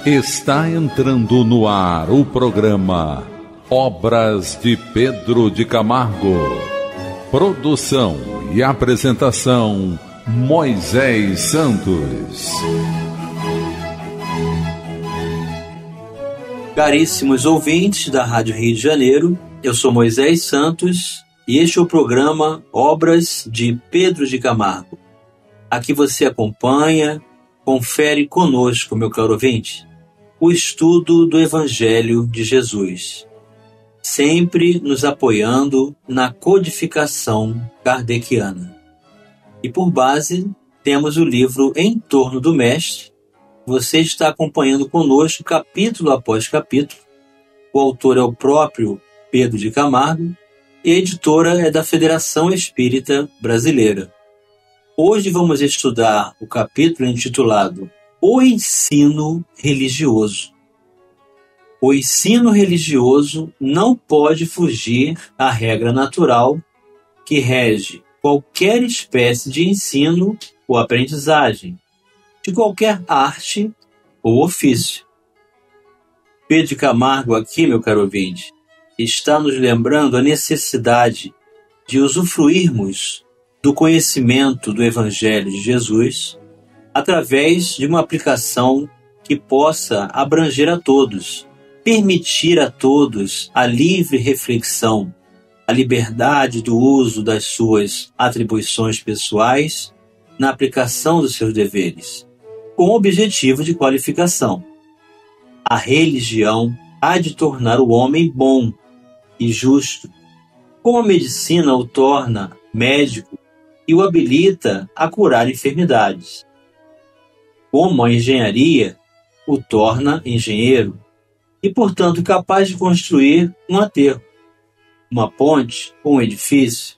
Está entrando no ar o programa Obras de Pedro de Camargo. Produção e apresentação Moisés Santos. Caríssimos ouvintes da Rádio Rio de Janeiro, eu sou Moisés Santos e este é o programa Obras de Pedro de Camargo. Aqui você acompanha, confere conosco, meu caro ouvinte, o estudo do Evangelho de Jesus, sempre nos apoiando na codificação kardeciana. E por base, temos o livro Em Torno do Mestre. Você está acompanhando conosco capítulo após capítulo. O autor é o próprio Pedro de Camargo e a editora é da Federação Espírita Brasileira. Hoje vamos estudar o capítulo intitulado O Ensino Religioso. O ensino religioso não pode fugir à regra natural que rege qualquer espécie de ensino ou aprendizagem, de qualquer arte ou ofício. Pedro de Camargo aqui, meu caro ouvinte, está nos lembrando a necessidade de usufruirmos do conhecimento do Evangelho de Jesus através de uma aplicação que possa abranger a todos, permitir a todos a livre reflexão, a liberdade do uso das suas atribuições pessoais na aplicação dos seus deveres, com o objetivo de qualificação. A religião há de tornar o homem bom e justo, como a medicina o torna médico e o habilita a curar enfermidades, como a engenharia o torna engenheiro e, portanto, capaz de construir um aterro, uma ponte ou um edifício,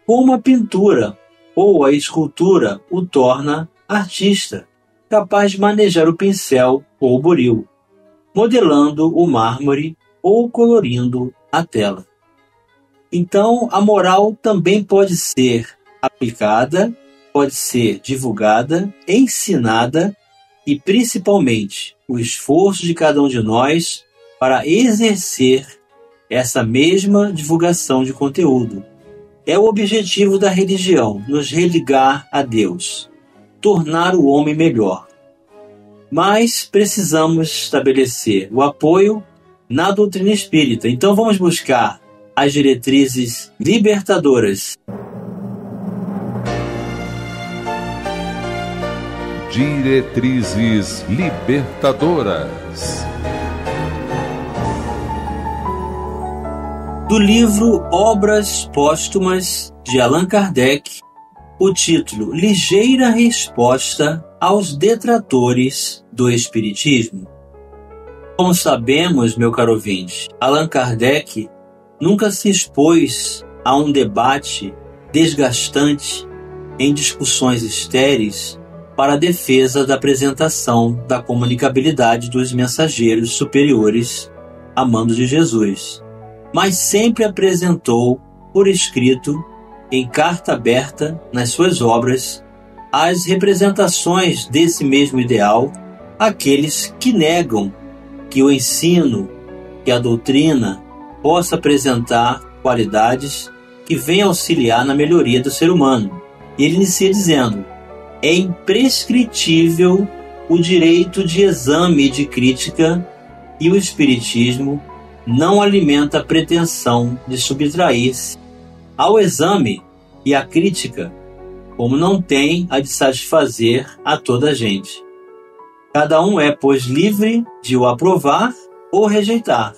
como a pintura ou a escultura o torna artista, capaz de manejar o pincel ou o buril, modelando o mármore ou colorindo a tela. Então, a moral também pode ser aplicada, pode ser divulgada, ensinada e, principalmente, o esforço de cada um de nós para exercer essa mesma divulgação de conteúdo. É o objetivo da religião, nos religar a Deus, tornar o homem melhor. Mas precisamos estabelecer o apoio na doutrina espírita. Então vamos buscar as diretrizes libertadoras. Diretrizes libertadoras. Do livro Obras Póstumas de Allan Kardec, o título Ligeira Resposta aos Detratores do Espiritismo. Como sabemos, meu caro ouvinte, Allan Kardec nunca se expôs a um debate desgastante em discussões estéreis para a defesa da apresentação da comunicabilidade dos mensageiros superiores a mando de Jesus, mas sempre apresentou por escrito, em carta aberta nas suas obras, as representações desse mesmo ideal àqueles que negam que o ensino, que a doutrina possa apresentar qualidades que venham auxiliar na melhoria do ser humano. E ele inicia dizendo: é imprescritível o direito de exame e de crítica e o Espiritismo não alimenta a pretensão de subtrair-se ao exame e à crítica, como não tem a de satisfazer a toda a gente. Cada um é, pois, livre de o aprovar ou rejeitar,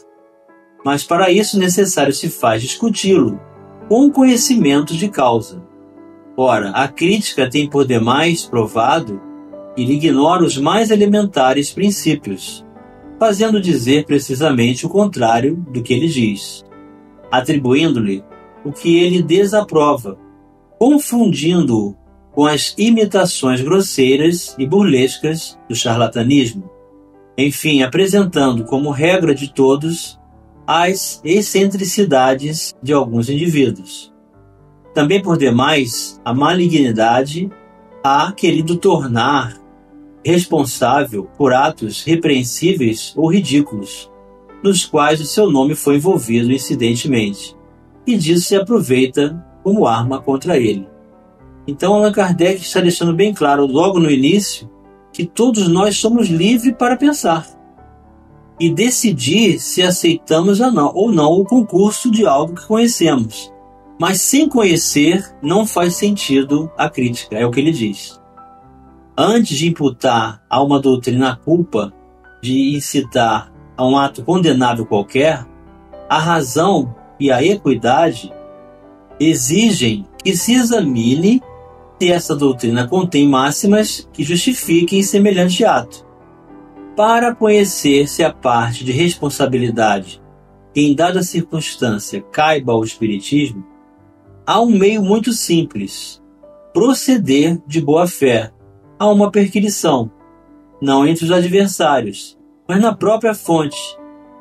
mas para isso necessário se faz discuti-lo com conhecimento de causa. Ora, a crítica tem por demais provado que ele ignora os mais elementares princípios, fazendo dizer precisamente o contrário do que ele diz, atribuindo-lhe o que ele desaprova, confundindo-o com as imitações grosseiras e burlescas do charlatanismo, enfim, apresentando como regra de todos as excentricidades de alguns indivíduos. Também por demais, a malignidade há querido tornar responsável por atos repreensíveis ou ridículos, nos quais o seu nome foi envolvido incidentemente, e disso se aproveita como arma contra ele. Então Allan Kardec está deixando bem claro logo no início que todos nós somos livres para pensar e decidir se aceitamos ou não o concurso de algo que conhecemos. Mas sem conhecer não faz sentido a crítica, é o que ele diz. Antes de imputar a uma doutrina a culpa de incitar a um ato condenável qualquer, a razão e a equidade exigem que se examine se essa doutrina contém máximas que justifiquem semelhante ato. Para conhecer se a parte de responsabilidade que em dada circunstância caiba ao Espiritismo, há um meio muito simples: proceder de boa fé a uma perquisição, não entre os adversários, mas na própria fonte,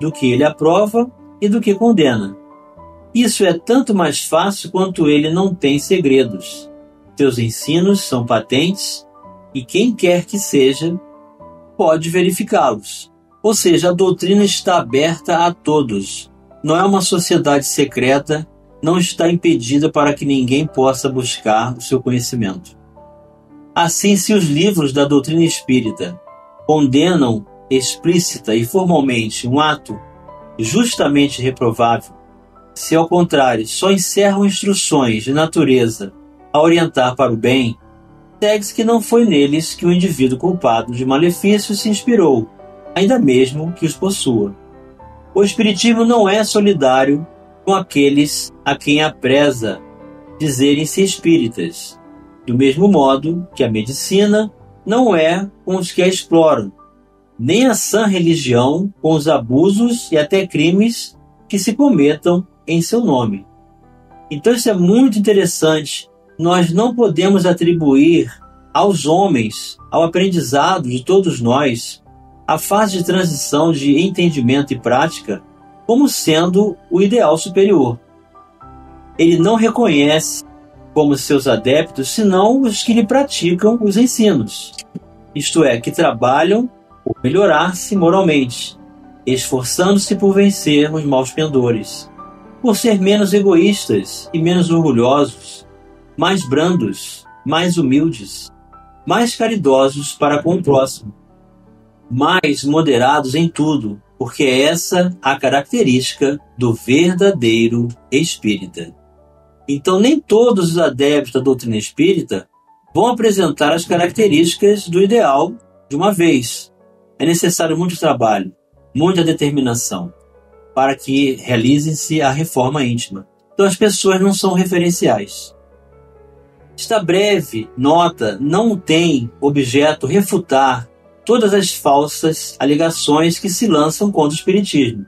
do que ele aprova e do que condena. Isso é tanto mais fácil quanto ele não tem segredos. Seus ensinos são patentes e quem quer que seja pode verificá-los. Ou seja, a doutrina está aberta a todos. Não é uma sociedade secreta, não está impedida para que ninguém possa buscar o seu conhecimento. Assim, se os livros da doutrina espírita condenam explícita e formalmente um ato justamente reprovável, se ao contrário só encerram instruções de natureza a orientar para o bem, segue-se que não foi neles que o indivíduo culpado de malefícios se inspirou, ainda mesmo que os possua. O Espiritismo não é solidário com aqueles a quem apreza dizerem-se espíritas, do mesmo modo que a medicina não é com os que a exploram, nem a sã religião com os abusos e até crimes que se cometam em seu nome. Então isso é muito interessante. Nós não podemos atribuir aos homens, ao aprendizado de todos nós, a fase de transição de entendimento e prática como sendo o ideal superior. Ele não reconhece como seus adeptos senão os que lhe praticam os ensinos, isto é, que trabalham por melhorar-se moralmente, esforçando-se por vencer os maus pendores, por ser menos egoístas e menos orgulhosos, mais brandos, mais humildes, mais caridosos para com o próximo, mais moderados em tudo, porque é essa a característica do verdadeiro espírita. Então, nem todos os adeptos da doutrina espírita vão apresentar as características do ideal de uma vez. É necessário muito trabalho, muita determinação, para que realize-se a reforma íntima. Então, as pessoas não são referenciais. Esta breve nota não tem objeto refutar todas as falsas alegações que se lançam contra o Espiritismo,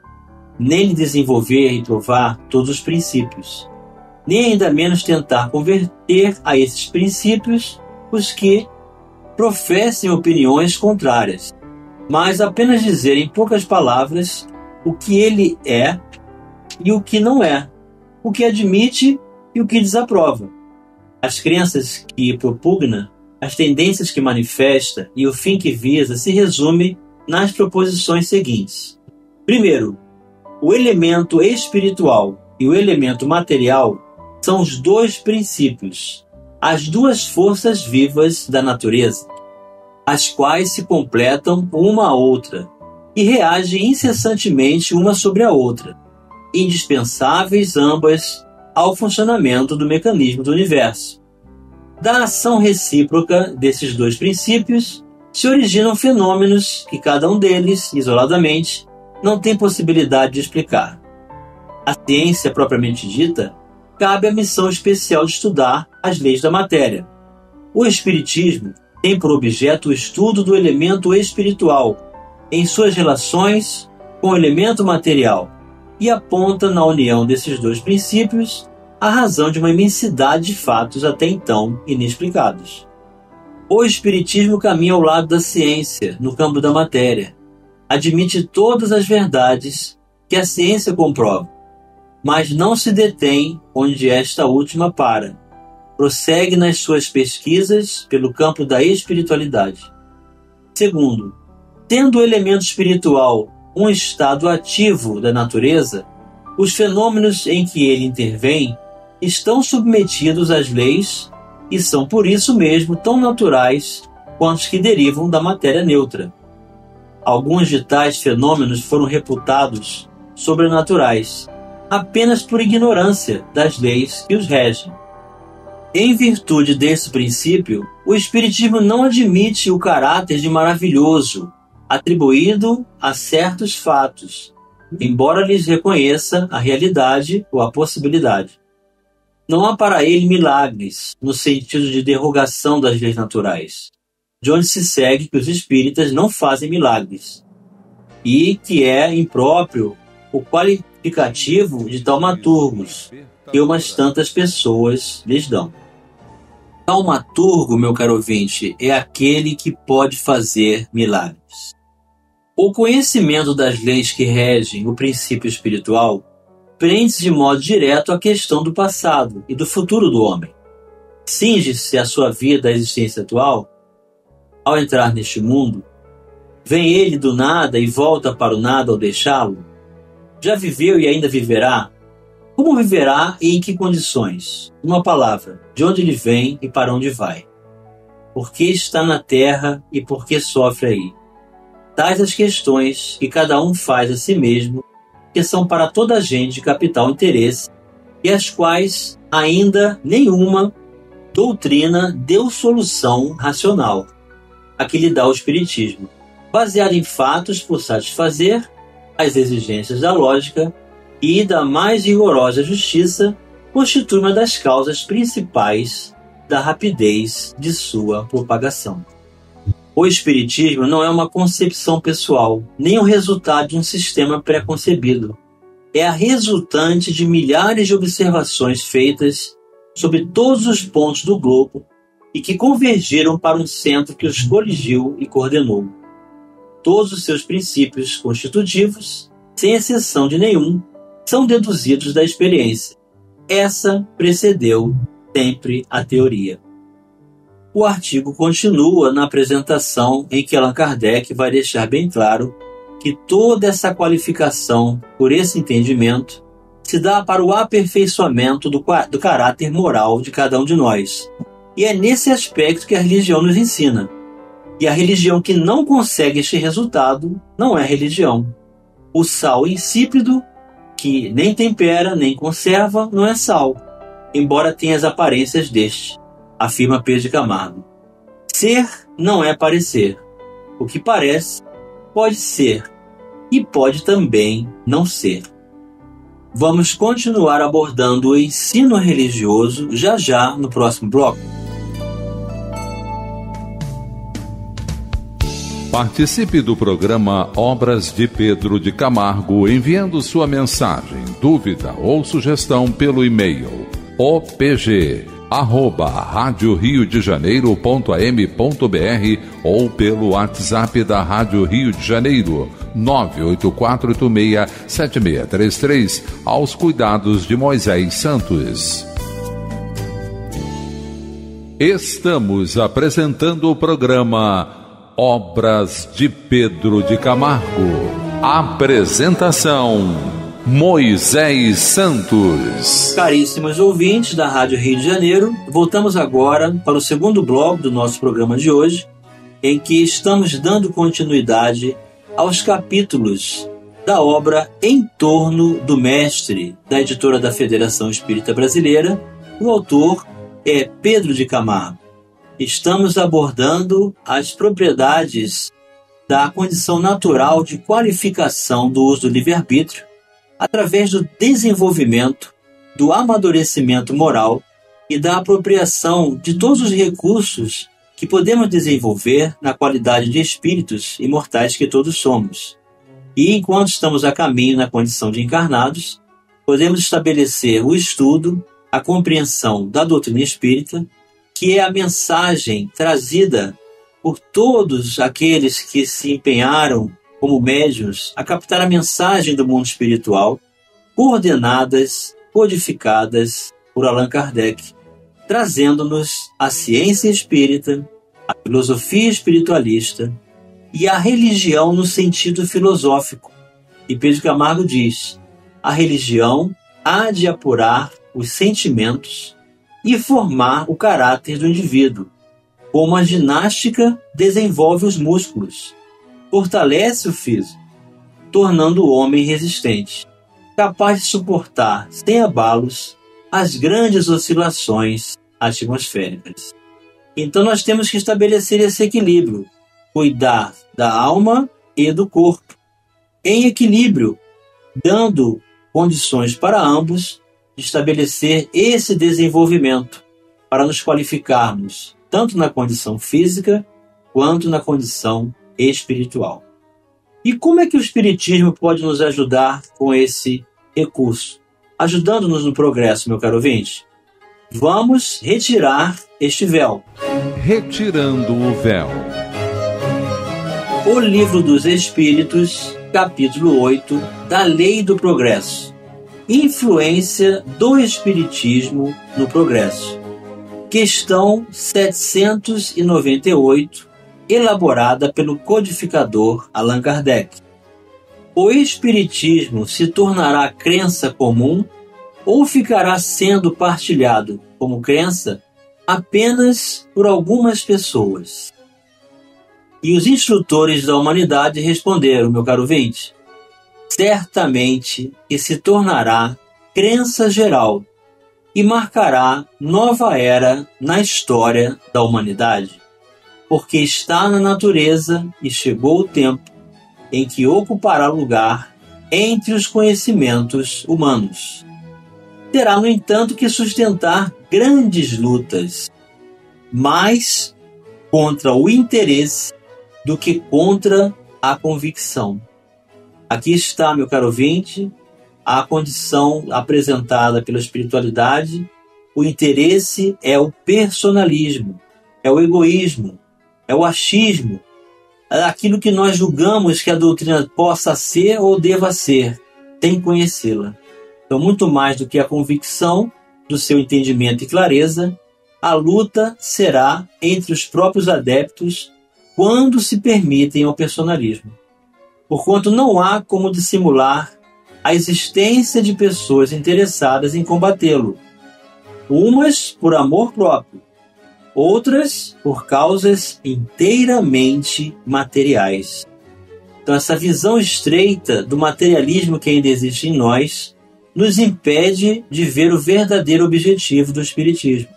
nem desenvolver e provar todos os princípios, nem ainda menos tentar converter a esses princípios os que professem opiniões contrárias, mas apenas dizer em poucas palavras o que ele é e o que não é, o que admite e o que desaprova. As crenças que propugna, as tendências que manifesta e o fim que visa se resume nas proposições seguintes. Primeiro, o elemento espiritual e o elemento material são os dois princípios, as duas forças vivas da natureza, as quais se completam uma à outra e reagem incessantemente uma sobre a outra, indispensáveis ambas ao funcionamento do mecanismo do universo. Da ação recíproca desses dois princípios se originam fenômenos que cada um deles, isoladamente, não tem possibilidade de explicar. A ciência propriamente dita cabe a missão especial de estudar as leis da matéria. O Espiritismo tem por objeto o estudo do elemento espiritual em suas relações com o elemento material e aponta na união desses dois princípios a razão de uma imensidade de fatos até então inexplicados. O Espiritismo caminha ao lado da ciência no campo da matéria, admite todas as verdades que a ciência comprova, mas não se detém onde esta última para. Prossegue nas suas pesquisas pelo campo da espiritualidade. Segundo, tendo o elemento espiritual um estado ativo da natureza, os fenômenos em que ele intervém estão submetidos às leis e são por isso mesmo tão naturais quanto os que derivam da matéria neutra. Alguns de tais fenômenos foram reputados sobrenaturais, apenas por ignorância das leis que os regem. Em virtude desse princípio, o Espiritismo não admite o caráter de maravilhoso atribuído a certos fatos, embora lhes reconheça a realidade ou a possibilidade. Não há para ele milagres, no sentido de derrogação das leis naturais, de onde se segue que os espíritas não fazem milagres, e que é impróprio o qualificativo de taumaturgos, que umas tantas pessoas lhes dão. Taumaturgo, meu caro ouvinte, é aquele que pode fazer milagres. O conhecimento das leis que regem o princípio espiritual prende-se de modo direto à questão do passado e do futuro do homem. Cinge-se a sua vida à existência atual. Ao entrar neste mundo, vem ele do nada e volta para o nada ao deixá-lo? Já viveu e ainda viverá? Como viverá e em que condições? Uma palavra, de onde ele vem e para onde vai? Por que está na terra e por que sofre aí? Tais as questões que cada um faz a si mesmo, que são para toda a gente de capital interesse, e as quais ainda nenhuma doutrina deu solução racional, a que lhe dá o Espiritismo, baseado em fatos por satisfazer as exigências da lógica e da mais rigorosa justiça, constitui uma das causas principais da rapidez de sua propagação. O Espiritismo não é uma concepção pessoal, nem o resultado de um sistema pré-concebido. É a resultante de milhares de observações feitas sobre todos os pontos do globo e que convergiram para um centro que os coligiu e coordenou. Todos os seus princípios constitutivos, sem exceção de nenhum, são deduzidos da experiência. Essa precedeu sempre a teoria. O artigo continua na apresentação em que Allan Kardec vai deixar bem claro que toda essa qualificação por esse entendimento se dá para o aperfeiçoamento do caráter moral de cada um de nós. E é nesse aspecto que a religião nos ensina. E a religião que não consegue este resultado não é religião. O sal insípido, que nem tempera nem conserva, não é sal, embora tenha as aparências deste, afirma Pedro de Camargo. Ser não é parecer. O que parece pode ser e pode também não ser. Vamos continuar abordando o ensino religioso já no próximo bloco. Participe do programa Obras de Pedro de Camargo enviando sua mensagem, dúvida ou sugestão pelo e-mail opg@radioriodejaneiro.am.br ou pelo WhatsApp da Rádio Rio de Janeiro 984867633 aos cuidados de Moisés Santos. Estamos apresentando o programa Obras de Pedro de Camargo. Apresentação: Moisés Santos. Caríssimos ouvintes da Rádio Rio de Janeiro, voltamos agora para o segundo bloco do nosso programa de hoje, em que estamos dando continuidade aos capítulos da obra Em Torno do Mestre, da editora da Federação Espírita Brasileira. O autor é Pedro de Camargo. Estamos abordando as propriedades da condição natural de qualificação do uso do livre-arbítrio através do desenvolvimento, do amadurecimento moral e da apropriação de todos os recursos que podemos desenvolver na qualidade de espíritos imortais que todos somos. E enquanto estamos a caminho na condição de encarnados, podemos estabelecer o estudo, a compreensão da doutrina espírita, que é a mensagem trazida por todos aqueles que se empenharam como médiuns a captar a mensagem do mundo espiritual, coordenadas, codificadas por Allan Kardec, trazendo-nos a ciência espírita, a filosofia espiritualista e a religião no sentido filosófico. E Pedro Camargo diz: a religião há de apurar os sentimentos e formar o caráter do indivíduo, como a ginástica desenvolve os músculos, fortalece o físico, tornando o homem resistente, capaz de suportar sem abalos as grandes oscilações atmosféricas. Então nós temos que estabelecer esse equilíbrio, cuidar da alma e do corpo, em equilíbrio, dando condições para ambos de estabelecer esse desenvolvimento para nos qualificarmos tanto na condição física quanto na condição espiritual. E como é que o Espiritismo pode nos ajudar com esse recurso? Ajudando-nos no progresso, meu caro ouvinte? Vamos retirar este véu. Retirando o véu. O Livro dos Espíritos, capítulo 8, da Lei do Progresso. Influência do Espiritismo no progresso. Questão 798, elaborada pelo codificador Allan Kardec. O Espiritismo se tornará crença comum ou ficará sendo partilhado como crença apenas por algumas pessoas? E os instrutores da humanidade responderam, meu caro ouvinte, certamente que se tornará crença geral e marcará nova era na história da humanidade, porque está na natureza e chegou o tempo em que ocupará lugar entre os conhecimentos humanos. Terá, no entanto, que sustentar grandes lutas, mais contra o interesse do que contra a convicção. Aqui está, meu caro ouvinte, a condição apresentada pela espiritualidade. O interesse é o personalismo, é o egoísmo, é o achismo, é aquilo que nós julgamos que a doutrina possa ser ou deva ser, sem conhecê-la. Então, muito mais do que a convicção do seu entendimento e clareza, a luta será entre os próprios adeptos quando se permitem ao personalismo. Porquanto não há como dissimular a existência de pessoas interessadas em combatê-lo, umas por amor próprio, outras por causas inteiramente materiais. Então, essa visão estreita do materialismo que ainda existe em nós nos impede de ver o verdadeiro objetivo do Espiritismo.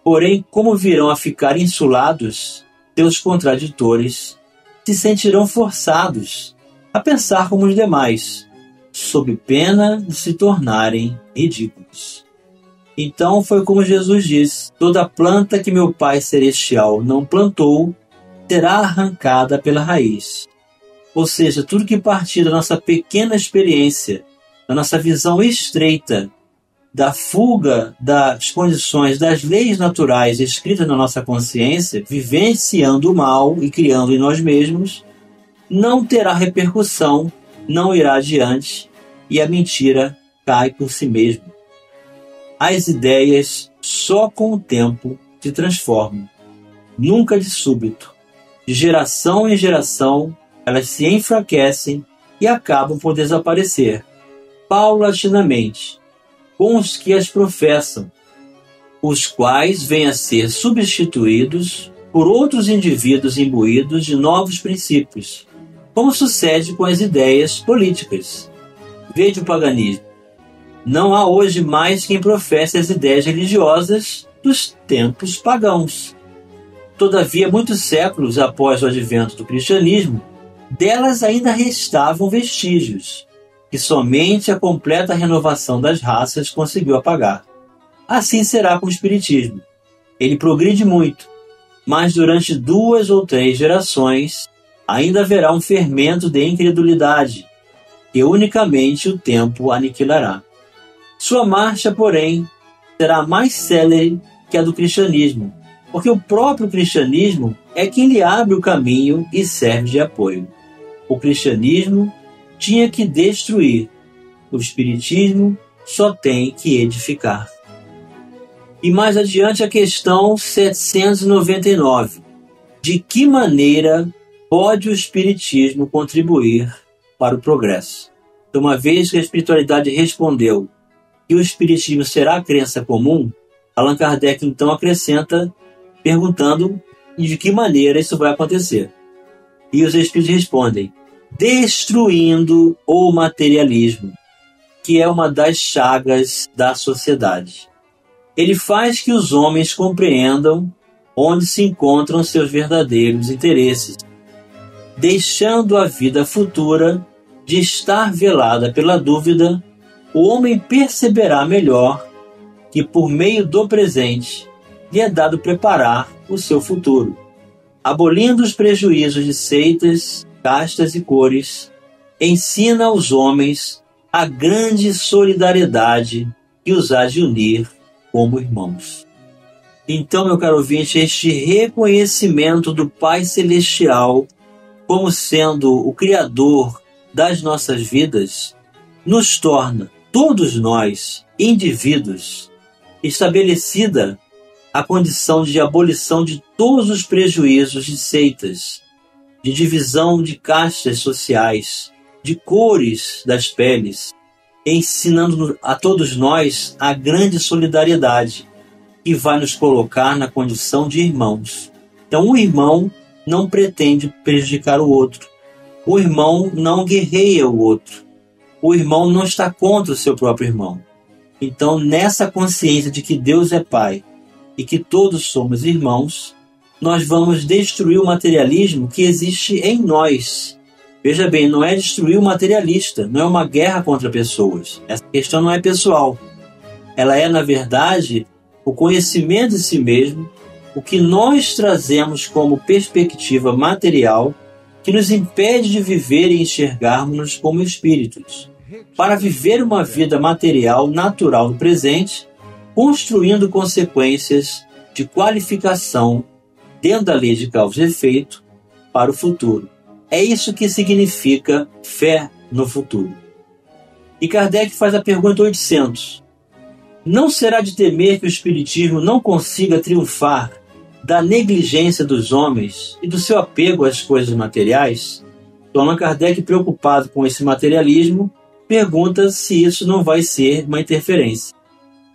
Porém, como virão a ficar insulados, seus contraditores se sentirão forçados a pensar como os demais, sob pena de se tornarem ridículos. Então foi como Jesus disse: toda planta que meu Pai Celestial não plantou será arrancada pela raiz. Ou seja, tudo que partir da nossa pequena experiência, da nossa visão estreita, da fuga das condições, das leis naturais escritas na nossa consciência, vivenciando o mal e criando em nós mesmos, não terá repercussão, não irá adiante, e a mentira cai por si mesma. As ideias só com o tempo se transformam, nunca de súbito. De geração em geração, elas se enfraquecem e acabam por desaparecer, paulatinamente, com os que as professam, os quais vêm a ser substituídos por outros indivíduos imbuídos de novos princípios, como sucede com as ideias políticas. Veja o paganismo. Não há hoje mais quem professe as ideias religiosas dos tempos pagãos. Todavia, muitos séculos após o advento do cristianismo, delas ainda restavam vestígios, que somente a completa renovação das raças conseguiu apagar. Assim será com o Espiritismo. Ele progride muito, mas durante 2 ou 3 gerações ainda haverá um fermento de incredulidade, que unicamente o tempo aniquilará. Sua marcha, porém, será mais célere que a do cristianismo, porque o próprio cristianismo é quem lhe abre o caminho e serve de apoio. O cristianismo tinha que destruir, o Espiritismo só tem que edificar. E mais adiante a questão 799. De que maneira pode o Espiritismo contribuir para o progresso? Então, uma vez que a espiritualidade respondeu que o Espiritismo será a crença comum, Allan Kardec então acrescenta perguntando de que maneira isso vai acontecer. E os Espíritos respondem: destruindo o materialismo, que é uma das chagas da sociedade. Ele faz que os homens compreendam onde se encontram seus verdadeiros interesses, deixando a vida futura de estar velada pela dúvida. O homem perceberá melhor que, por meio do presente, lhe é dado preparar o seu futuro, abolindo os prejuízos de seitas, castas e cores, ensina aos homens a grande solidariedade que os há de unir como irmãos. Então, meu caro ouvinte, este reconhecimento do Pai Celestial como sendo o Criador das nossas vidas nos torna, todos nós, indivíduos, estabelecida a condição de abolição de todos os prejuízos de seitas, de divisão de castas sociais, de cores das peles, ensinando a todos nós a grande solidariedade que vai nos colocar na condição de irmãos. Então, um irmão não pretende prejudicar o outro. O irmão não guerreia o outro. O irmão não está contra o seu próprio irmão. Então, nessa consciência de que Deus é Pai e que todos somos irmãos, nós vamos destruir o materialismo que existe em nós. Veja bem, não é destruir o materialista, não é uma guerra contra pessoas. Essa questão não é pessoal. Ela é, na verdade, o conhecimento de si mesmo, o que nós trazemos como perspectiva material que nos impede de viver e enxergarmos-nos como espíritos, para viver uma vida material natural no presente, construindo consequências de qualificação dentro da lei de causa e efeito para o futuro. É isso que significa fé no futuro. E Kardec faz a pergunta 800. Não será de temer que o Espiritismo não consiga triunfar da negligência dos homens e do seu apego às coisas materiais? Então, Allan Kardec, preocupado com esse materialismo, pergunta se isso não vai ser uma interferência.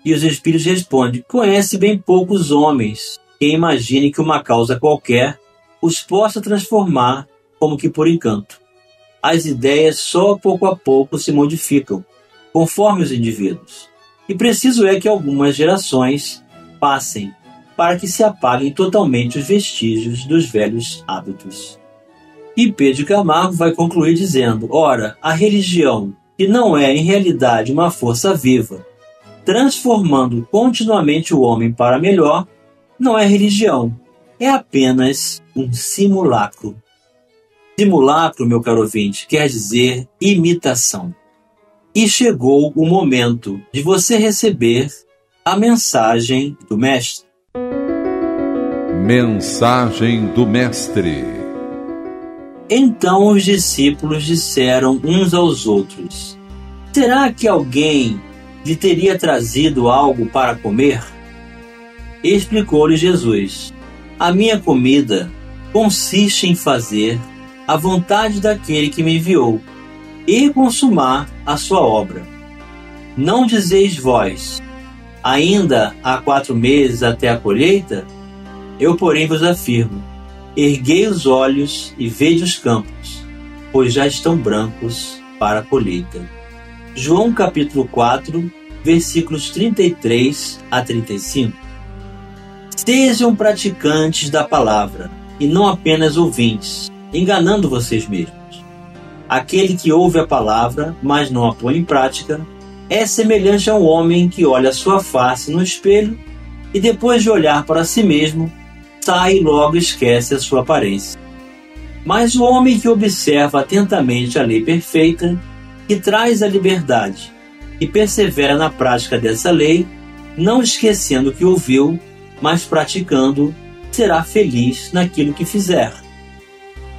E os Espíritos respondem: conhece bem poucos homens quem imagine que uma causa qualquer os possa transformar como que por encanto. As ideias só pouco a pouco se modificam, conforme os indivíduos. E preciso é que algumas gerações passem para que se apaguem totalmente os vestígios dos velhos hábitos. E Pedro de Camargo vai concluir dizendo: ora, a religião, que não é em realidade uma força viva, transformando continuamente o homem para melhor, não é religião, é apenas um simulacro. Simulacro, meu caro ouvinte, quer dizer imitação. E chegou o momento de você receber a mensagem do Mestre. Mensagem do Mestre. Então os discípulos disseram uns aos outros: será que alguém lhe teria trazido algo para comer? Explicou-lhe Jesus: a minha comida consiste em fazer a vontade daquele que me enviou e consumar a sua obra. Não dizeis vós: ainda há 4 meses até a colheita? Eu, porém, vos afirmo: erguei os olhos e vede os campos, pois já estão brancos para a colheita. João capítulo 4, versículos 33 a 35. Sejam praticantes da palavra, e não apenas ouvintes, enganando vocês mesmos. Aquele que ouve a palavra, mas não a põe em prática, é semelhante a um homem que olha a sua face no espelho e, depois de olhar para si mesmo, sai e logo esquece a sua aparência. Mas o homem que observa atentamente a lei perfeita, que traz a liberdade, e persevera na prática dessa lei, não esquecendo o que ouviu, mas praticando, será feliz naquilo que fizer.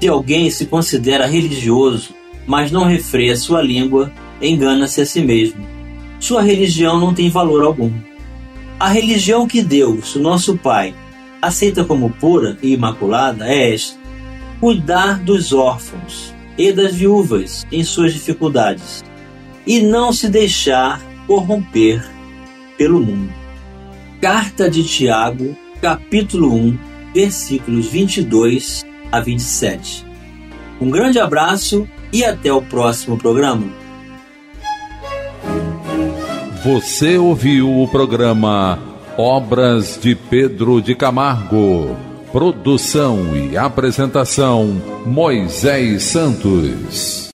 Se alguém se considera religioso, mas não refreia sua língua, engana-se a si mesmo. Sua religião não tem valor algum. A religião que Deus, o nosso Pai, aceita como pura e imaculada é esta: cuidar dos órfãos e das viúvas em suas dificuldades, e não se deixar corromper pelo mundo. Carta de Tiago, capítulo 1, versículos 22 a 27. Um grande abraço e até o próximo programa. Você ouviu o programa Obras de Pedro de Camargo. Produção e apresentação Moisés Santos.